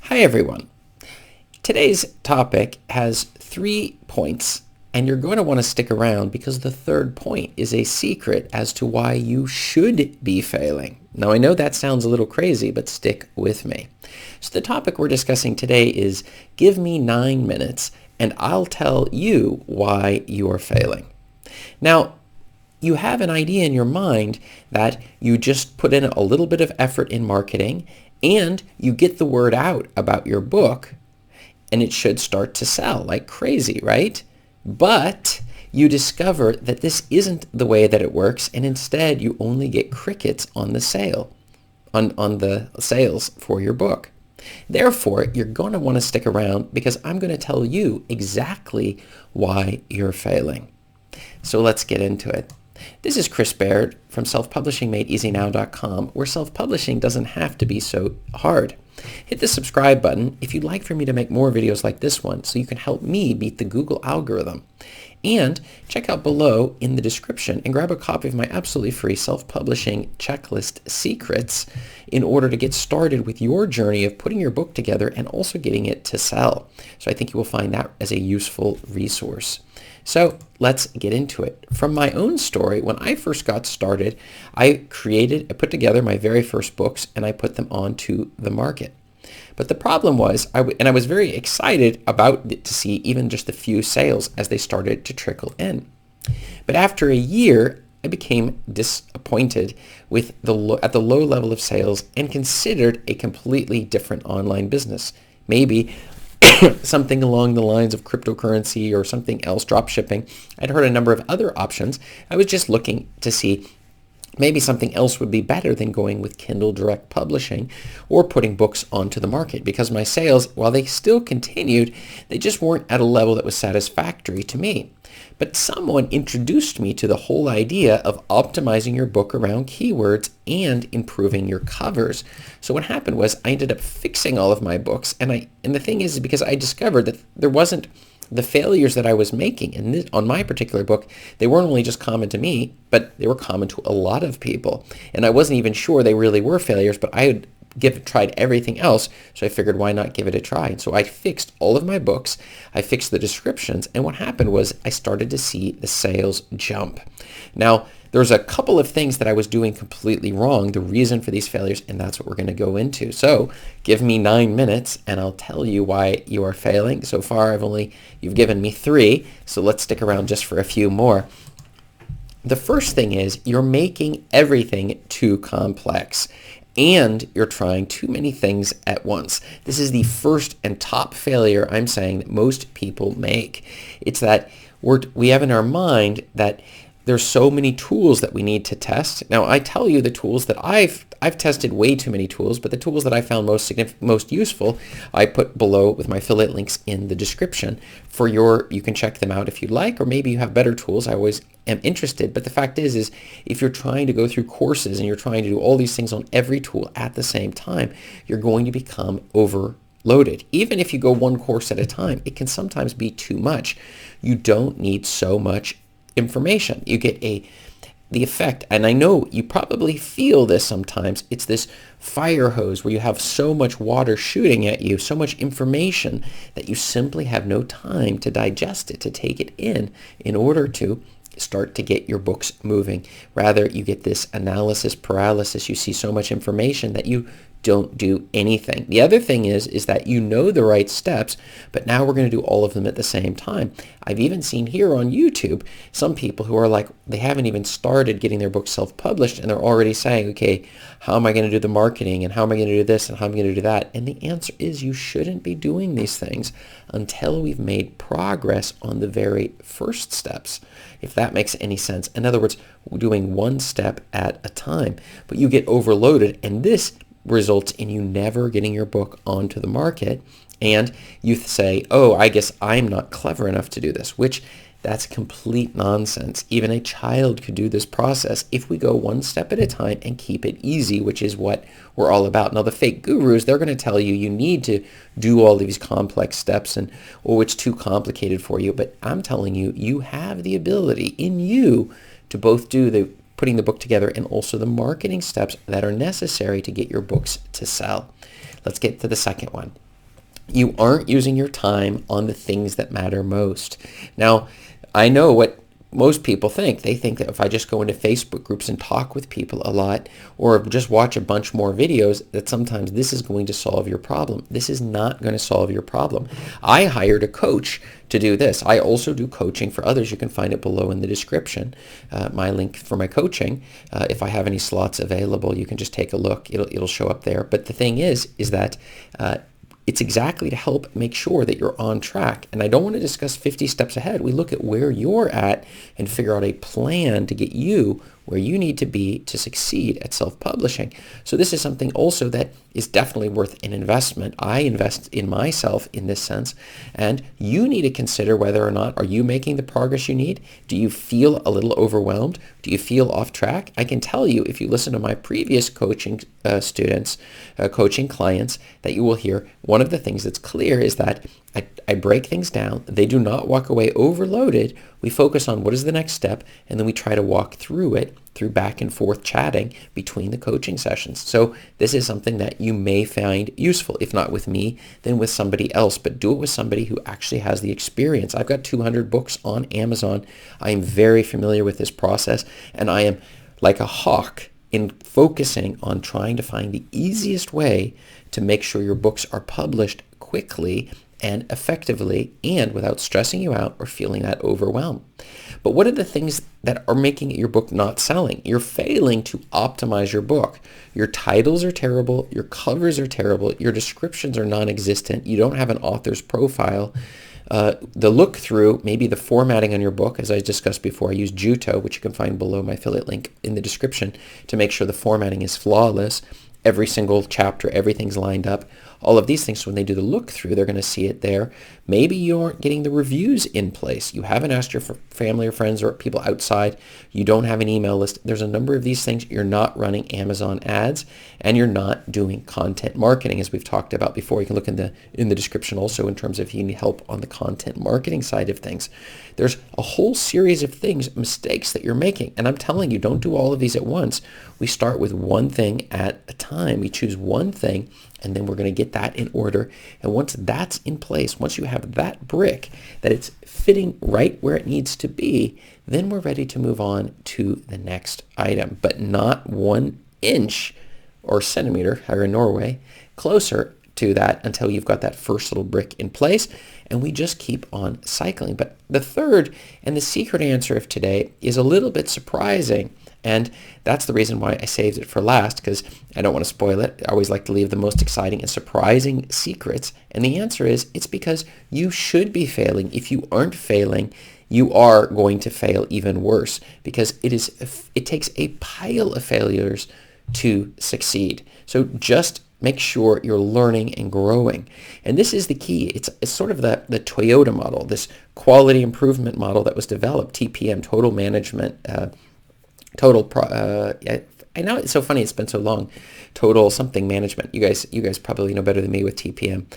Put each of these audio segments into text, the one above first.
Hi everyone. Today's topic has 3 points, and you're going to want to stick around because the third point is a secret as to why you should be failing. Now I know that sounds a little crazy, but stick with me. So the topic we're discussing today is give me 9 minutes and I'll tell you why you are failing. Now, you have an idea in your mind that you just put in a little bit of effort in marketing and you get the word out about your book and it should start to sell like crazy, right? But you discover that this isn't the way that it works, and instead you only get crickets on the sale, on the sales for your book. Therefore, you're going to want to stick around because I'm going to tell you exactly why you're failing. So let's get into it. This is Chris Baird from selfpublishingmadeeasynow.com, where self-publishing doesn't have to be so hard. Hit the subscribe button if you'd like for me to make more videos like this one so you can help me beat the Google algorithm. And check out below in the description and grab a copy of my absolutely free self-publishing checklist secrets in order to get started with your journey of putting your book together and also getting it to sell. So I think you will find that as a useful resource. So let's get into it. From my own story, when I first got started, I put together my very first books and I put them onto the market. But the problem was, I was very excited about to see even just a few sales as they started to trickle in. But after a year, I became disappointed with at the low level of sales and considered a completely different online business. Maybe something along the lines of cryptocurrency or something else, drop shipping. I'd heard a number of other options. I was just looking to see maybe something else would be better than going with Kindle Direct Publishing or putting books onto the market, because my sales, while they still continued, they just weren't at a level that was satisfactory to me. But someone introduced me to the whole idea of optimizing your book around keywords and improving your covers. So what happened was I ended up fixing all of my books, and the thing is because I discovered that there wasn't the failures that I was making on my particular book, they weren't only just common to me, but they were common to a lot of people. And I wasn't even sure they really were failures, but I had tried everything else, so I figured why not give it a try. And so I fixed all of my books, I fixed the descriptions, and what happened was I started to see the sales jump. Now, there's a couple of things that I was doing completely wrong, the reason for these failures, and that's what we're going to go into. So give me 9 minutes and I'll tell you why you are failing. So far, you've given me 3, so let's stick around just for a few more. The first thing is you're making everything too complex and you're trying too many things at once. This is the first and top failure I'm saying that most people make. It's that we have in our mind that there's so many tools that we need to test. Now, I tell you the tools that I've tested way too many tools, but the tools that I found most useful, I put below with my affiliate links in the description you can check them out if you'd like, or maybe you have better tools. I always am interested. But the fact is if you're trying to go through courses and you're trying to do all these things on every tool at the same time, you're going to become overloaded. Even if you go one course at a time, it can sometimes be too much. You don't need so much information. You get the effect, and I know you probably feel this sometimes, it's this fire hose where you have so much water shooting at you, so much information that you simply have no time to digest it, to take it in order to start to get your books moving. Rather, you get this analysis paralysis. You see so much information that you don't do anything. The other thing is that you know the right steps, but now we're going to do all of them at the same time. I've even seen here on YouTube some people who are like, they haven't even started getting their books self-published and they're already saying, okay, how am I going to do the marketing and how am I going to do this and how am I going to do that? And the answer is you shouldn't be doing these things until we've made progress on the very first steps, if that makes any sense. In other words, we're doing one step at a time, but you get overloaded, and this results in you never getting your book onto the market, and you say, oh, I guess I'm not clever enough to do this, which that's complete nonsense. Even a child could do this process if we go one step at a time and keep it easy, which is what we're all about. Now, the fake gurus, they're going to tell you you need to do all these complex steps or it's too complicated for you, but I'm telling you, you have the ability in you to both do the putting the book together and also the marketing steps that are necessary to get your books to sell. Let's get to the second one. You aren't using your time on the things that matter most. Now, I know what most people think. They think that if I just go into Facebook groups and talk with people a lot, or just watch a bunch more videos, that sometimes this is going to solve your problem. This is not going to solve your problem. I hired a coach to do this. I also do coaching for others. You can find it below in the description, my link for my coaching. If I have any slots available, you can just take a look. It'll show up there. But the thing is that it's exactly to help make sure that you're on track. And I don't want to discuss 50 steps ahead. We look at where you're at and figure out a plan to get you where you need to be to succeed at self-publishing. So this is something also that is definitely worth an investment. I invest in myself in this sense, and you need to consider whether or not are you making the progress you need? Do you feel a little overwhelmed? Do you feel off track? I can tell you, if you listen to my previous coaching coaching clients, that you will hear one of the things that's clear is that I break things down. They do not walk away overloaded. We focus on what is the next step, and then we try to walk through it through back and forth chatting between the coaching sessions. So this is something that you may find useful. If not with me, then with somebody else, but do it with somebody who actually has the experience. I've got 200 books on Amazon. I am very familiar with this process, and I am like a hawk in focusing on trying to find the easiest way to make sure your books are published quickly and effectively and without stressing you out or feeling that overwhelmed. But what are the things that are making your book not selling? You're failing to optimize your book. Your titles are terrible. Your covers are terrible. Your descriptions are non-existent. You don't have an author's profile. The look-through, maybe the formatting on your book, as I discussed before, I use Juto, which you can find below my affiliate link in the description, to make sure the formatting is flawless. Every single chapter, everything's lined up. All of these things, so when they do the look-through, they're going to see it there. Maybe you aren't getting the reviews in place. You haven't asked your family or friends or people outside. You don't have an email list. There's a number of these things. You're not running Amazon ads, and you're not doing content marketing, as we've talked about before. You can look in the description also in terms of if you need help on the content marketing side of things. There's a whole series of things, mistakes that you're making. And I'm telling you, don't do all of these at once. We start with one thing at a time. We choose one thing, and then we're going to get that in order. And once that's in place, once you have that brick, that it's fitting right where it needs to be, then we're ready to move on to the next item, but not 1 inch or centimeter, here in Norway, closer to that until you've got that first little brick in place. And we just keep on cycling. But the third and the secret answer of today is a little bit surprising. And that's the reason why I saved it for last, because I don't want to spoil it. I always like to leave the most exciting and surprising secrets. And the answer is, it's because you should be failing. If you aren't failing, you are going to fail even worse, because it takes a pile of failures to succeed. So just make sure you're learning and growing. And this is the key. It's sort of the Toyota model, this quality improvement model that was developed, TPM, total management, I know it's so funny, it's been so long. Total something management. You guys probably know better than me with TPM.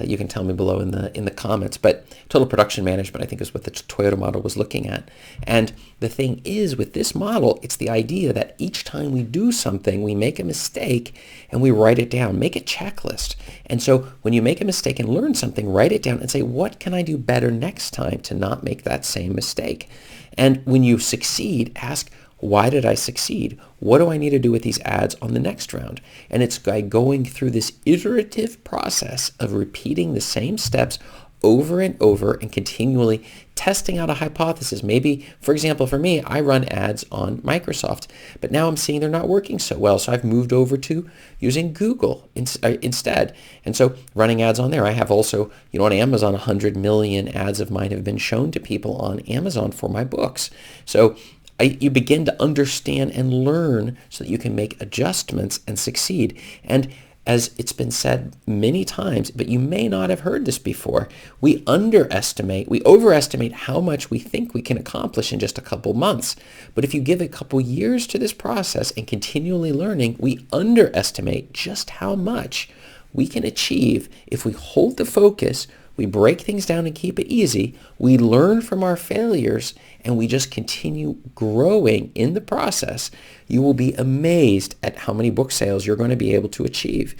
You can tell me below in the comments. But total production management, I think, is what the Toyota model was looking at. And the thing is, with this model, it's the idea that each time we do something, we make a mistake and we write it down. Make a checklist. And so when you make a mistake and learn something, write it down and say, what can I do better next time to not make that same mistake? And when you succeed, ask, why did I succeed? What do I need to do with these ads on the next round? And it's by going through this iterative process of repeating the same steps over and over and continually testing out a hypothesis. Maybe, for example, for me, I run ads on Microsoft, but now I'm seeing they're not working so well. So I've moved over to using Google instead. And so running ads on there. I have also, on Amazon, 100 million ads of mine have been shown to people on Amazon for my books. So you begin to understand and learn so that you can make adjustments and succeed. And as it's been said many times, but you may not have heard this before, we overestimate how much we think we can accomplish in just a couple months. But if you give a couple years to this process and continually learning, we underestimate just how much we can achieve if we hold the focus, we break things down and keep it easy, we learn from our failures, and we just continue growing in the process. You will be amazed at how many book sales you're going to be able to achieve.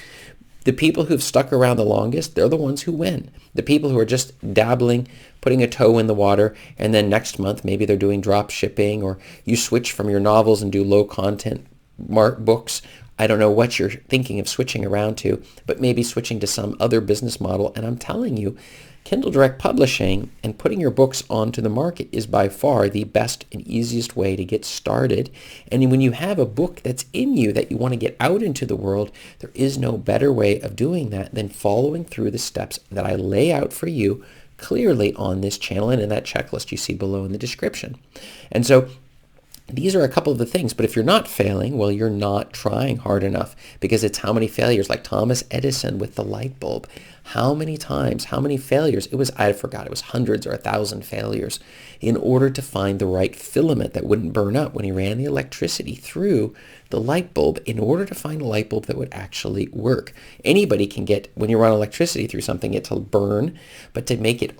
The people who've stuck around the longest, they're the ones who win. The people who are just dabbling, putting a toe in the water, and then next month maybe they're doing drop shipping, or you switch from your novels and do low content books. I don't know what you're thinking of switching around to, but maybe switching to some other business model. And I'm telling you, Kindle Direct Publishing and putting your books onto the market is by far the best and easiest way to get started. And when you have a book that's in you that you want to get out into the world, there is no better way of doing that than following through the steps that I lay out for you clearly on this channel and in that checklist you see below in the description. And so these are a couple of the things, but if you're not failing, well, you're not trying hard enough, because it's how many failures, like Thomas Edison with the light bulb. How many times, how many failures? I forgot, it was hundreds or 1,000 failures in order to find the right filament that wouldn't burn up when he ran the electricity through the light bulb in order to find a light bulb that would actually work. Anybody can get, when you run electricity through something, it to burn, but to make it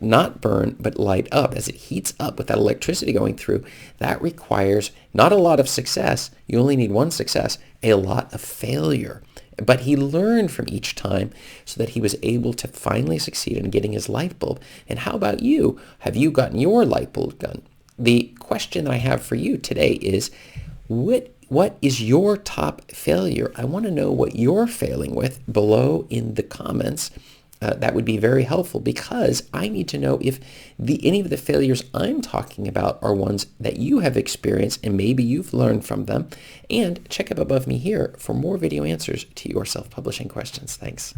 not burn, but light up as it heats up with that electricity going through, that requires not a lot of success. You only need one success, a lot of failure. But he learned from each time so that he was able to finally succeed in getting his light bulb. And how about you? Have you gotten your light bulb done? The question that I have for you today is, what is your top failure? I want to know what you're failing with below in the comments. That would be very helpful, because I need to know if any of the failures I'm talking about are ones that you have experienced and maybe you've learned from them. And check up above me here for more video answers to your self-publishing questions. Thanks.